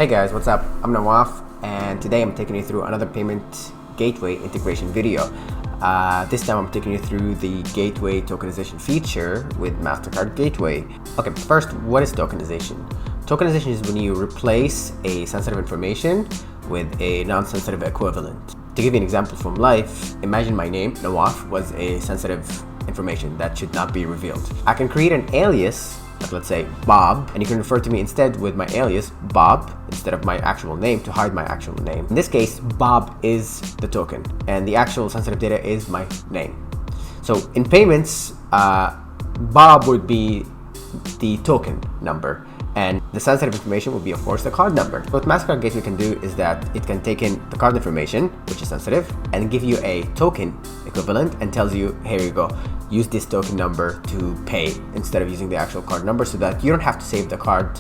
Hey guys, what's up? I'm Nawaf, and today I'm taking you through another payment gateway integration video. This time I'm taking you through the gateway tokenization feature with Mastercard Gateway. Okay, first, what is tokenization? Tokenization is when you replace a sensitive information with a non-sensitive equivalent. To give you an example from life, imagine my name, Nawaf, was a sensitive information that should not be revealed. I can create an alias, like let's say Bob, and you can refer to me instead with my alias Bob instead of my actual name to hide my actual name. In this case, Bob is the token and the actual sensitive data is my name. So in payments, Bob would be the token number and the sensitive information would be, of course, the card number. What Mastercard Gateway can do is that it can take in the card information, which is sensitive, and give you a token equivalent and tells you, here you go, use this token number to pay instead of using the actual card number, so that you don't have to save the card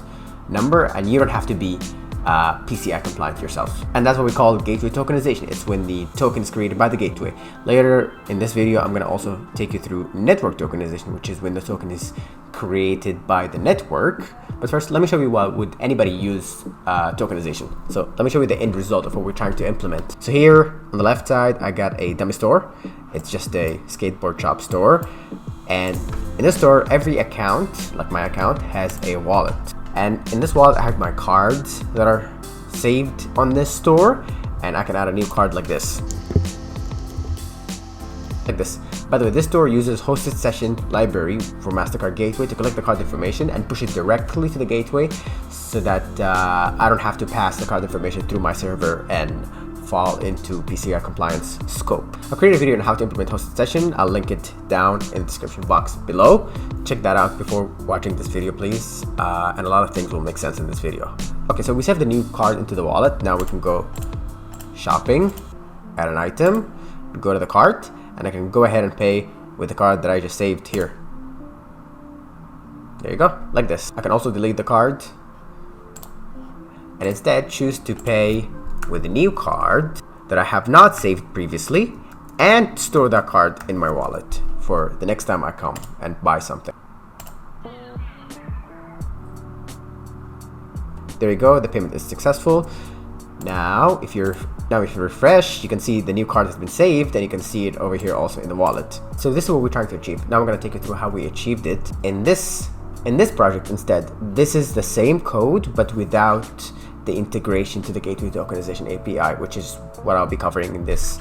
number and you don't have to be PCI compliant yourself. And that's what we call gateway tokenization. It's when the token is created by the gateway. Later in this video, I'm going to also take you through network tokenization, which is when the token is created by the network. But first, let me show you why would anybody use tokenization. So let me show you the end result of what we're trying to implement. So here on the left side, I got a dummy store. It's just a skateboard shop store. And in this store, every account, like my account, has a wallet. And in this wallet, I have my cards that are saved on this store. And I can add a new card like this. Like this. By the way, this store uses hosted session library for Mastercard Gateway to collect the card information and push it directly to the gateway so that I don't have to pass the card information through my server and fall into PCI compliance scope. I'll create a video on how to implement hosted session. I'll link it down in the description box below. Check that out before watching this video, please. And a lot of things will make sense in this video. Okay, so we saved the new card into the wallet. Now we can go shopping, add an item, go to the cart, and I can go ahead and pay with the card that I just saved here. There you go, like this. I can also delete the card and instead choose to pay with a new card that I have not saved previously and store that card in my wallet for the next time I come and buy something. There you go, the payment is successful. Now if you refresh, you can see the new card has been saved and you can see it over here also in the wallet. So this is what we're trying to achieve. Now we're going to take you through how we achieved it. In this project instead, this is the same code but without the integration to the gateway tokenization API, which is what I'll be covering in this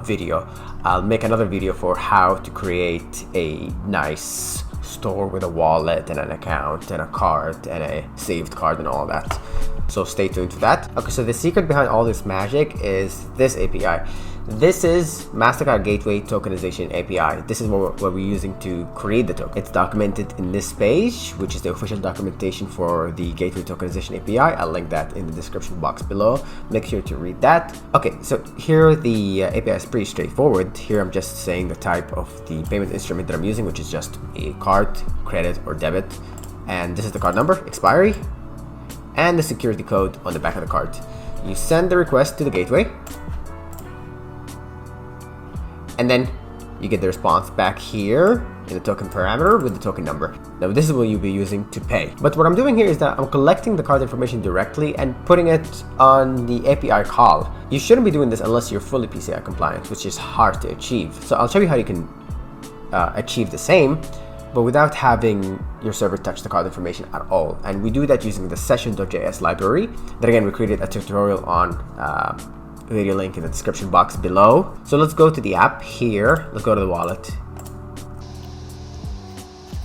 video. I'll make another video for how to create a nice store with a wallet and an account and a card and a saved card and all that. So stay tuned for that. Okay, so the secret behind all this magic is this API. This is Mastercard Gateway Tokenization API. This is what we're using to create the token. It's documented in this page, which is the official documentation for the Gateway Tokenization API. I'll link that in the description box below. Make sure to read that. Okay, so here the API is pretty straightforward. Here I'm just saying the type of the payment instrument that I'm using, which is just a card, credit, or debit. And this is the card number, expiry, and the security code on the back of the card. You send the request to the gateway, and then you get the response back here in the token parameter with the token number. Now this is what you'll be using to pay. But what I'm doing here is that I'm collecting the card information directly and putting it on the API call. You shouldn't be doing this unless you're fully PCI compliant, which is hard to achieve. So I'll show you how you can achieve the same, but without having your server touch the card information at all. And we do that using the session.js library that, again, we created a tutorial on, video link in the description box below. So let's go to the app here. Let's go to the wallet.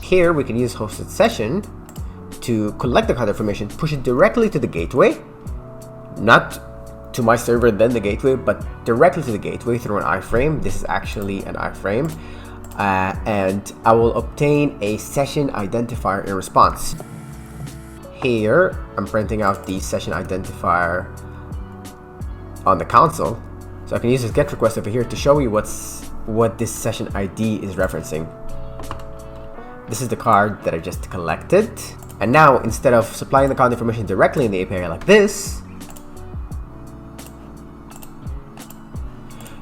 Here we can use hosted session to collect the card information, push it directly to the gateway, not to my server then the gateway, but directly to the gateway through an iframe. This is actually an iframe. And I will obtain a session identifier in response. Here, I'm printing out the session identifier on the console. So I can use this get request over here to show you what this session ID is referencing. This is the card that I just collected. And now, instead of supplying the card information directly in the API like this,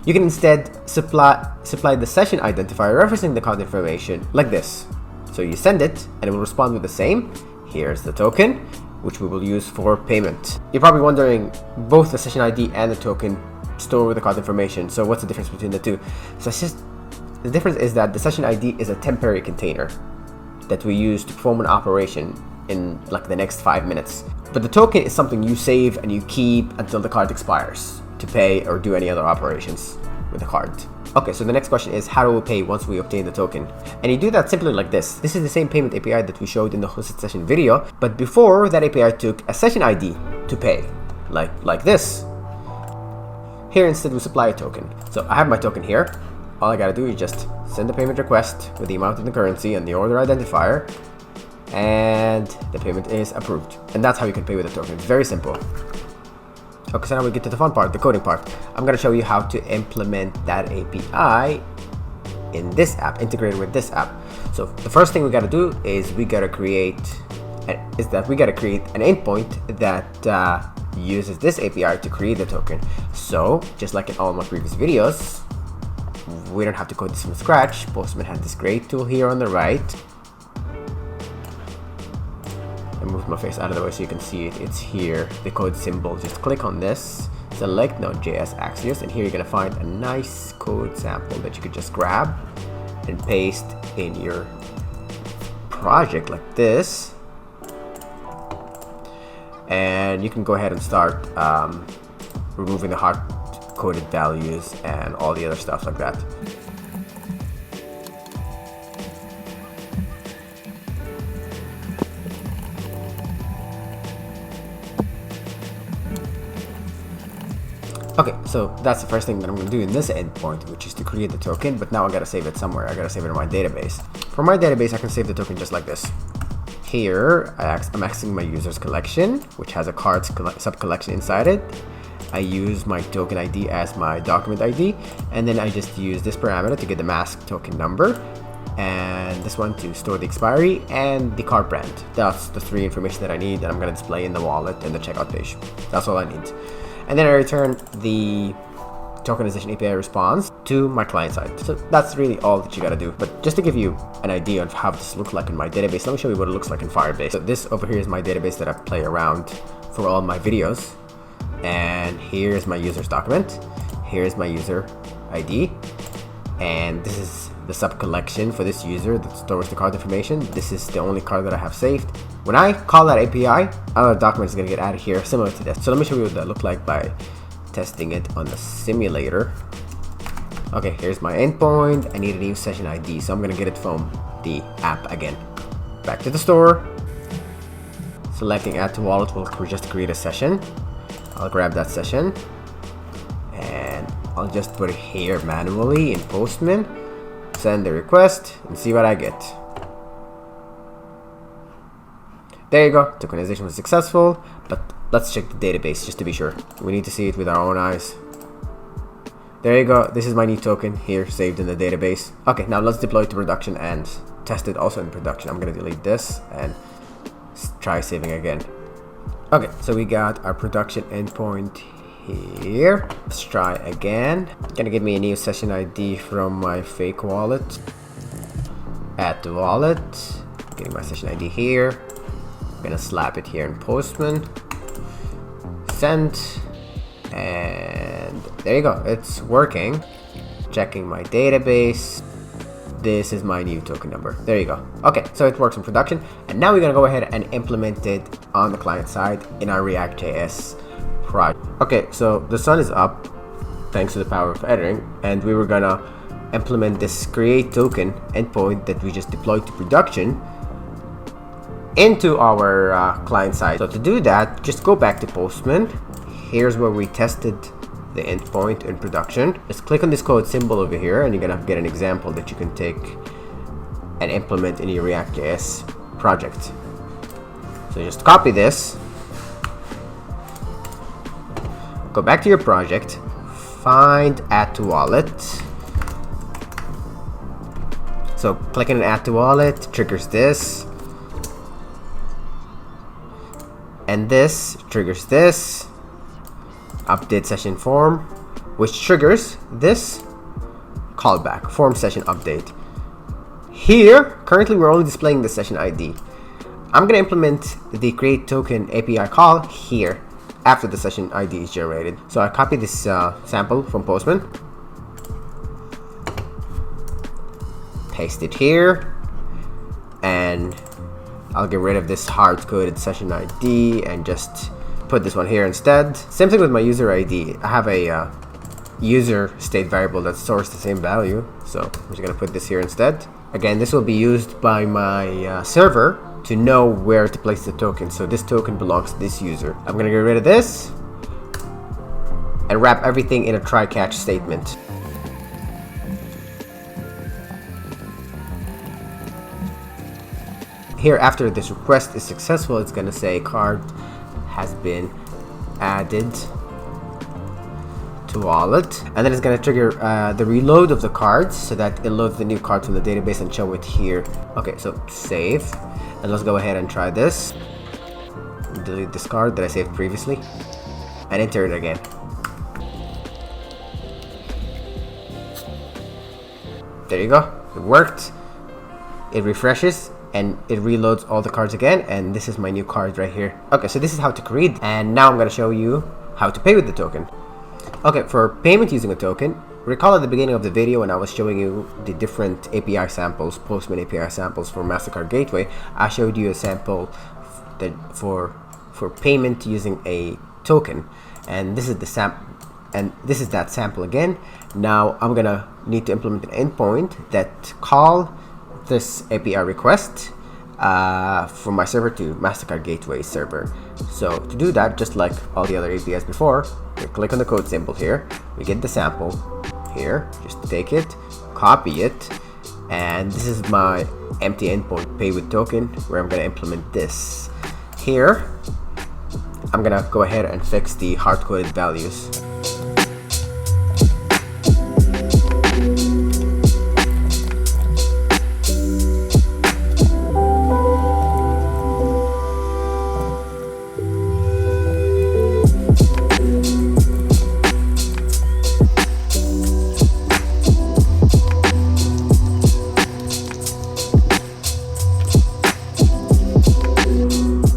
you can instead supply the session identifier referencing the card information like this. So you send it and it will respond with the same. Here's the token which we will use for payment. You're probably wondering, both the session ID and the token store the card information, so what's the difference between the two? So it's just, the difference is that the session ID is a temporary container that we use to perform an operation in like the next 5 minutes. But the token is something you save and you keep until the card expires to pay or do any other operations with the card. Okay, so the next question is, how do we pay once we obtain the token? And you do that simply like this. This is the same payment API that we showed in the hosted session video, but before that API took a session ID to pay, like this. Here instead we supply a token. So I have my token here. All I gotta do is just send the payment request with the amount in the currency and the order identifier, and the payment is approved. And that's how you can pay with a token. It's very simple. Okay, so now we get to the fun part, the coding part. I'm gonna show you how to implement that API in this app, integrated with this app. So the first thing we gotta do is we gotta create an endpoint that uses this API to create the token. So just like in all my previous videos, we don't have to code this from scratch. Postman has this great tool here on the right. I moved my face out of the way so you can see it. It's here, the code symbol. Just click on this, select Node.js Axios, and here you're gonna find a nice code sample that you could just grab and paste in your project like this. And you can go ahead and start removing the hard-coded values and all the other stuff like that. Okay, so that's the first thing that I'm going to do in this endpoint, which is to create the token, but now I got to save it somewhere. I got to save it in my database. For my database, I can save the token just like this. Here, I'm accessing my users collection, which has a cards sub-collection inside it. I use my token ID as my document ID, and then I just use this parameter to get the mask token number, and this one to store the expiry, and the card brand. That's the three information that I need that I'm going to display in the wallet and the checkout page. That's all I need. And then I return the tokenization API response to my client side. So that's really all that you gotta do. But just to give you an idea of how this looks like in my database, let me show you what it looks like in Firebase. So this over here is my database that I play around for all my videos. And here's my user's document. Here's my user ID. And this is the sub collection for this user that stores the card information. This is the only card that I have saved. When I call that API, another document is going to get added here similar to this. So let me show you what that looks like by testing it on the simulator. Okay, here's my endpoint. I need a new session ID, so I'm going to get it from the app again. Back to the store. Selecting add to wallet will just create a session. I'll grab that session and I'll just put it here manually in Postman. Send the request and see what I get. There you go, tokenization was successful, but let's check the database just to be sure. We need to see it with our own eyes. There you go, this is my new token here saved in the database. Okay, now let's deploy it to production and test it also in production. I'm gonna delete this and try saving again. Okay, so we got our production endpoint here. Let's try again. Gonna give me a new session ID from my fake wallet. Add to wallet. Getting my session ID here. I'm gonna slap it here in Postman. Send. And there you go. It's working. Checking my database. This is my new token number. There you go. Okay, so it works in production. And now we're gonna go ahead and implement it on the client side in our React.js project. Okay, so the sun is up thanks to the power of editing, and we were gonna implement this create token endpoint that we just deployed to production into our client side. So to do that, just go back to Postman. Here's where we tested the endpoint in production. Just click on this code symbol over here and you're gonna get an example that you can take and implement in your React.js project. So just copy this, go back to your project, find add to wallet. So clicking on add to wallet triggers this, and this triggers this update session form, which triggers this callback form session update. Here currently we're only displaying the session ID. I'm going to implement the create token API call here after the session ID is generated. So I copy this sample from Postman, paste it here, and I'll get rid of this hard-coded session ID and just put this one here instead. Same thing with my user ID. I have a user state variable that stores the same value, so I'm just going to put this here instead. Again, this will be used by my server to know where to place the token. So this token belongs to this user. I'm going to get rid of this and wrap everything in a try-catch statement. Here, after this request is successful, it's going to say card has been added to wallet, and then it's going to trigger the reload of the cards so that it loads the new card from the database and show it here. Okay, so save, and let's go ahead and try this. Delete this card that I saved previously and enter it again. There you go, it worked. It refreshes and it reloads all the cards again, and this is my new card right here. Okay, so this is how to create, and now I'm going to show you how to pay with the token. Okay, for payment using a token, recall at the beginning of the video when I was showing you the different API samples, Postman API samples for Mastercard Gateway, I showed you a sample that for payment using a token, and this is that sample again. Now I'm gonna need to implement an endpoint that call this API request from my server to Mastercard Gateway server. So to do that, just like all the other APIs before, we click on the code symbol here, we get the sample here, just take it, copy it, and this is my empty endpoint pay with token where I'm going to implement this. Here, I'm going to go ahead and fix the hard-coded values.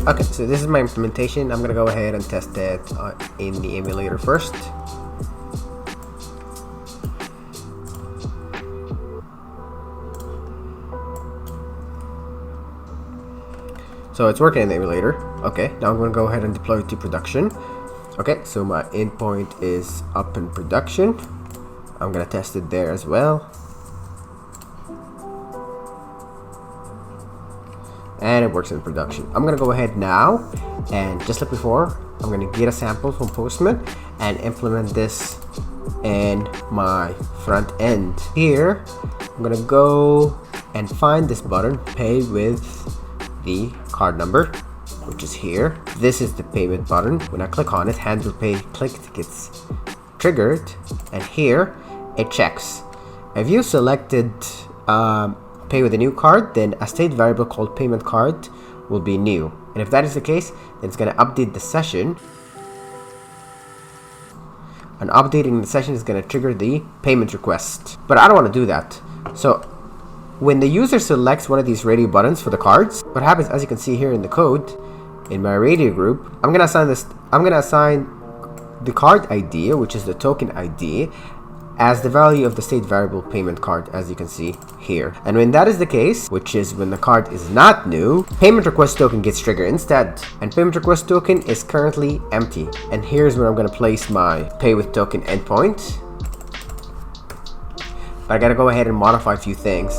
Okay, so this is my implementation. I'm going to go ahead and test it in the emulator first. So it's working in the emulator. Okay, now I'm going to go ahead and deploy it to production. Okay, so my endpoint is up in production. I'm going to test it there as well. And it works in production. I'm going to go ahead now, and just like before, I'm going to get a sample from Postman and implement this in my front end. Here, I'm going to go and find this button, pay with the card number, which is here. This is the payment button. When I click on it, handle pay click gets triggered, and here it checks. If you selected pay with a new card, then a state variable called payment card will be new, and if that is the case, then it's going to update the session, and updating the session is going to trigger the payment request. But I don't want to do that. So when the user selects one of these radio buttons for the cards, what happens, as you can see here in the code in my radio group, I'm going to assign the card ID, which is the token ID, as the value of the state variable payment card, as you can see here. And when that is the case, which is when the card is not new, payment request token gets triggered instead, and payment request token is currently empty. And here's where I'm going to place my pay with token endpoint. But I got to go ahead and modify a few things.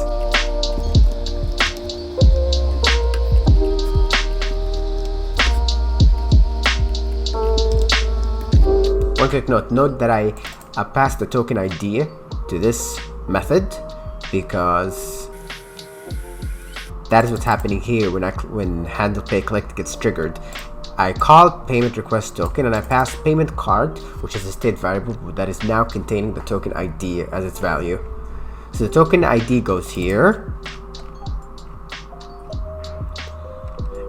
One quick note that I passed the token ID to this method because that is what's happening here when handle pay collect gets triggered. I called payment request token and I passed payment card, which is a state variable that is now containing the token ID as its value. So the token ID goes here,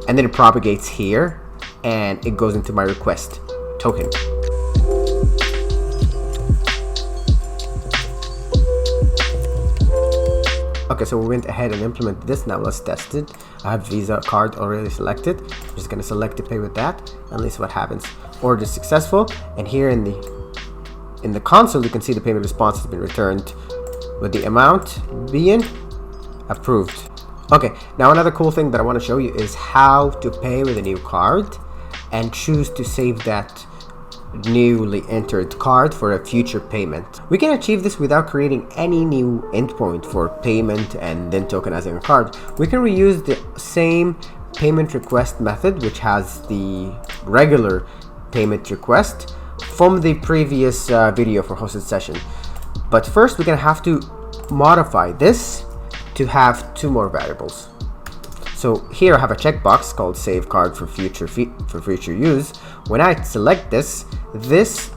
and then it propagates here, and it goes into my request token. Okay, so we went ahead and implemented this. Now let's test it. I have Visa card already selected. I'm just gonna select to pay with that, and let's see what happens. Order successful, and here in the console you can see the payment response has been returned with the amount being approved. Okay, now another cool thing that I want to show you is how to pay with a new card and choose to save that newly entered card for a future payment. We can achieve this without creating any new endpoint for payment and then tokenizing a card. We can reuse the same payment request method, which has the regular payment request from the previous video for hosted session. But first we're gonna have to modify this to have two more variables. So here I have a checkbox called save card for future use. When I select this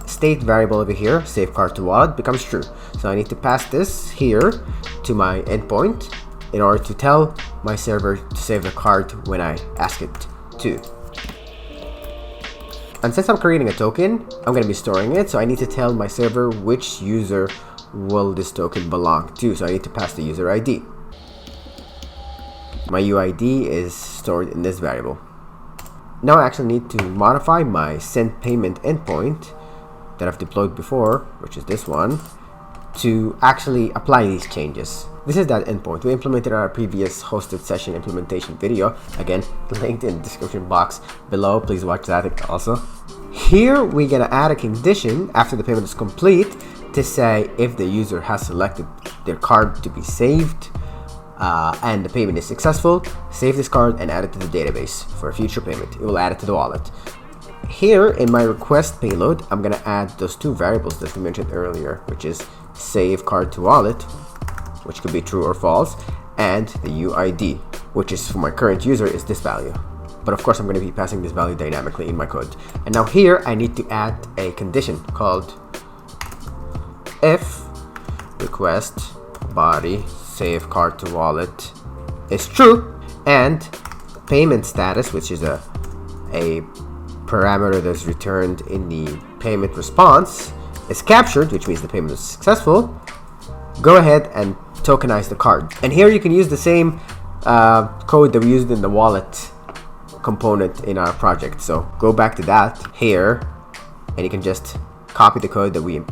state variable over here, save card to wallet, becomes true. So I need to pass this here to my endpoint in order to tell my server to save the card when I ask it to. And since I'm creating a token, I'm going to be storing it, so I need to tell my server which user will this token belong to. So I need to pass the user ID. My UID is stored in this variable. Now I actually need to modify my send payment endpoint that I've deployed before, which is this one, to actually apply these changes. This is that endpoint we implemented in our previous hosted session implementation video. Again, linked in the description box below. Please watch that also. Here we're gonna add a condition after the payment is complete to say if the user has selected their card to be saved and the payment is successful, save this card and add it to the database for a future payment. It will add it to the wallet. Here in my request payload, I'm gonna add those two variables that we mentioned earlier, which is save card to wallet, which could be true or false, and the UID, which is for my current user is this value. But of course I'm going to be passing this value dynamically in my code. And now here I need to add a condition called if request body save card to wallet is true and payment status, which is a parameter that's returned in the payment response, is captured, which means the payment is successful, go ahead and tokenize the card. And here you can use the same code that we used in the wallet component in our project. So go back to that here, and you can just copy the code that we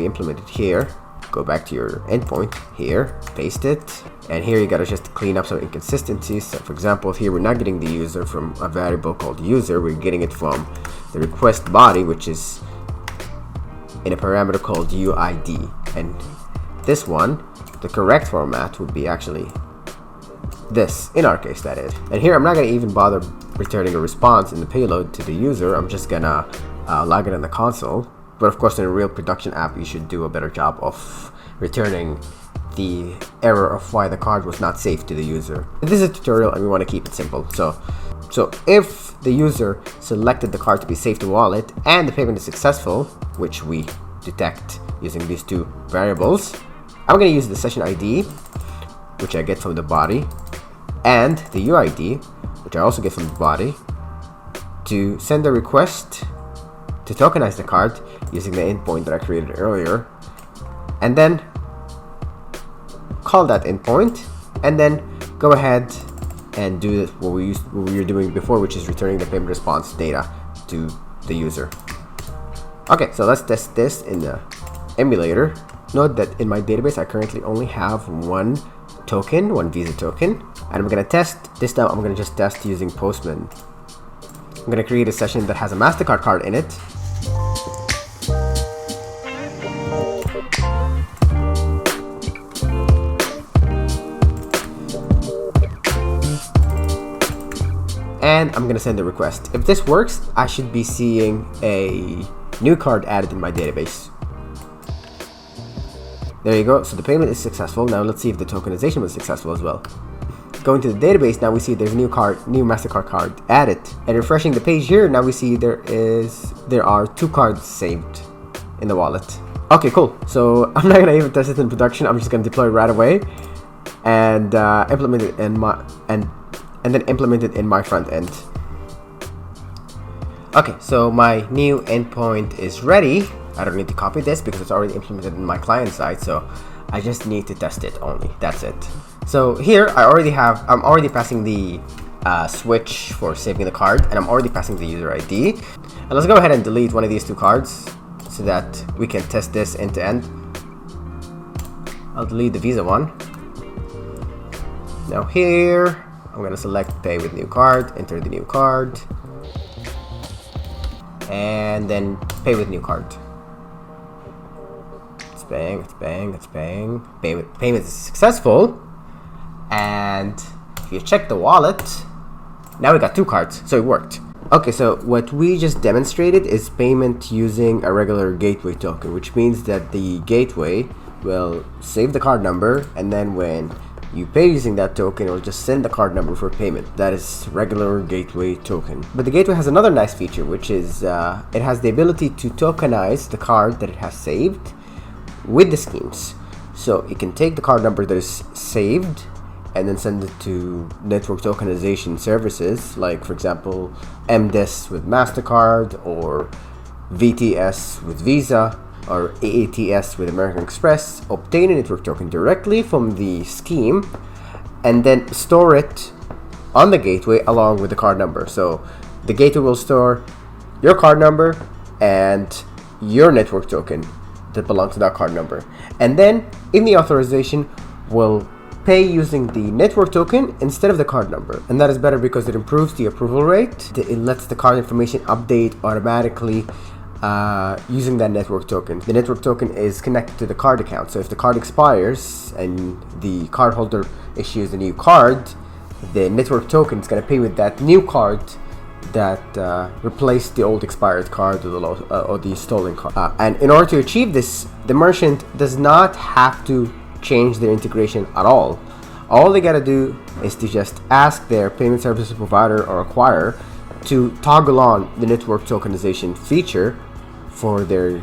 implemented here. Go back to your endpoint here, paste it, and here you gotta just clean up some inconsistencies. So for example, here we're not getting the user from a variable called user, we're getting it from the request body, which is in a parameter called UID. And this one, the correct format would be actually this, in our case that is. And here I'm not gonna even bother returning a response in the payload to the user. I'm just gonna log it in the console. But of course in a real production app you should do a better job of returning the error of why the card was not saved to the user. This is a tutorial and we want to keep it simple. So if the user selected the card to be saved to wallet and the payment is successful, which we detect using these two variables, I'm going to use the session ID, which I get from the body, and the UID, which I also get from the body, to send a request to tokenize the card using the endpoint that I created earlier, and then call that endpoint, and then go ahead and do what we were doing before, which is returning the payment response data to the user. Okay, so let's test this in the emulator. Note that in my database I currently only have one token, one Visa token, and I'm gonna test this time. I'm gonna just test using Postman. I'm gonna create a session that has a Mastercard card in it. And I'm gonna send a request. If this works, I should be seeing a new card added in my database. There you go. So the payment is successful. Now let's see if the tokenization was successful as well. Going to the database, now we see there's a new Mastercard card added. And refreshing the page here, now we see there are two cards saved in the wallet. Okay, cool. So I'm not gonna even test it in production. I'm just gonna deploy it right away and implement it in my and then implement it in my front end. Okay, so my new endpoint is ready. I don't need to copy this because it's already implemented in my client side, so I just need to test it only. That's it. So here I'm already passing the switch for saving the card, and I'm already passing the user ID. And let's go ahead and delete one of these two cards so that we can test this end to end. I'll delete the Visa one. Now here, I'm going to select pay with new card, enter the new card, and then pay with new card. It's paying, it's paying, it's paying. Payment is successful. And if you check the wallet, now we got two cards, so it worked. Okay, so what we just demonstrated is payment using a regular gateway token, which means that the gateway will save the card number, and then when you pay using that token, it will just send the card number for payment. That is regular gateway token. But the gateway has another nice feature, which is it has the ability to tokenize the card that it has saved with the schemes. So it can take the card number that is saved and then send it to network tokenization services, like for example MDES with Mastercard, or VTS with Visa, or AATS with American Express. Obtain a network token directly from the scheme and then store it on the gateway along with the card number. So the gateway will store your card number and your network token that belongs to that card number, and then in the authorization will pay using the network token instead of the card number. And that is better because it improves the approval rate. It lets the card information update automatically using that network token. The network token is connected to the card account, so if the card expires and the cardholder issues a new card, the network token is going to pay with that new card that replaced the old expired card or the stolen card. And in order to achieve this, the merchant does not have to change their integration at all. All they gotta do is to just ask their payment service provider or acquirer to toggle on the network tokenization feature for their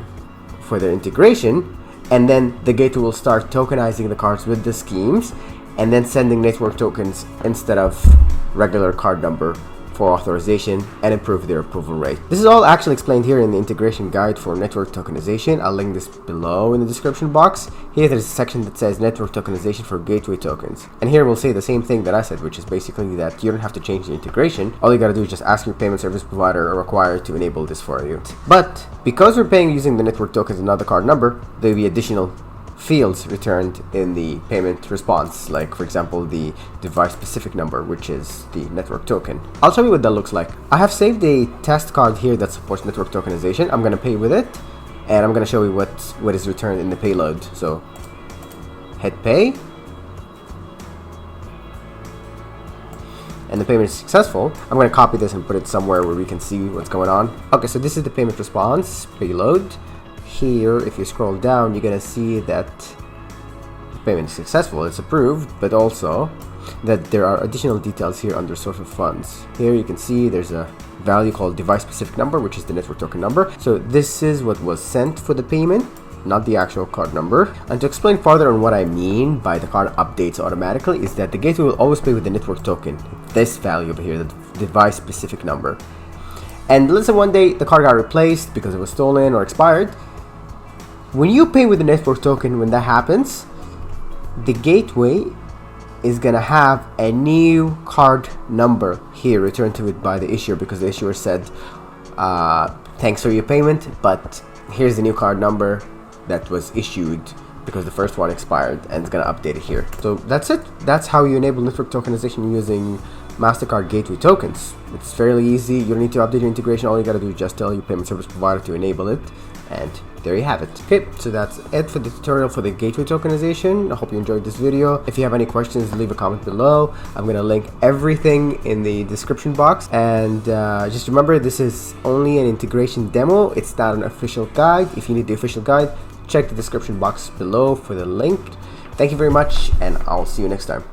integration, and then the gateway will start tokenizing the cards with the schemes and then sending network tokens instead of regular card number for authorization and improve their approval rate. This is all actually explained here in the integration guide for network tokenization. I'll link this below in the description box. Here there's a section that says network tokenization for gateway tokens. And here we'll say the same thing that I said, which is basically that you don't have to change the integration. All you gotta do is just ask your payment service provider or acquirer to enable this for you. But because we're paying using the network tokens and not the card number, there'll be additional fields returned in the payment response, like for example the device specific number, which is the network token. I'll show you what that looks like. I have saved a test card here that supports network tokenization. I'm going to pay with it, and I'm going to show you what is returned in the payload. So hit pay, and the payment is successful. I'm going to copy this and put it somewhere where we can see what's going on. Okay, so this is the payment response payload. Here, if you scroll down, you're gonna see that the payment is successful, it's approved, but also that there are additional details here under source of funds. Here you can see there's a value called device specific number, which is the network token number. So this is what was sent for the payment, not the actual card number. And to explain further on what I mean by the card updates automatically is that the gateway will always pay with the network token, this value over here, the device specific number. And let's say one day the card got replaced because it was stolen or expired. When you pay with the network token, when that happens, the gateway is gonna have a new card number here returned to it by the issuer, because the issuer said thanks for your payment, but here's the new card number that was issued because the first one expired, and it's gonna update it here. So that's it. That's how you enable network tokenization using Mastercard Gateway tokens. It's fairly easy. You don't need to update your integration. All you gotta do is just tell your payment service provider to enable it, and there you have it. Okay, so that's it for the tutorial for the gateway tokenization. I hope you enjoyed this video. If you have any questions, leave a comment below. I'm gonna link everything in the description box. And just remember, this is only an integration demo. It's not an official guide. If you need the official guide, check the description box below for the link. Thank you very much, and I'll see you next time.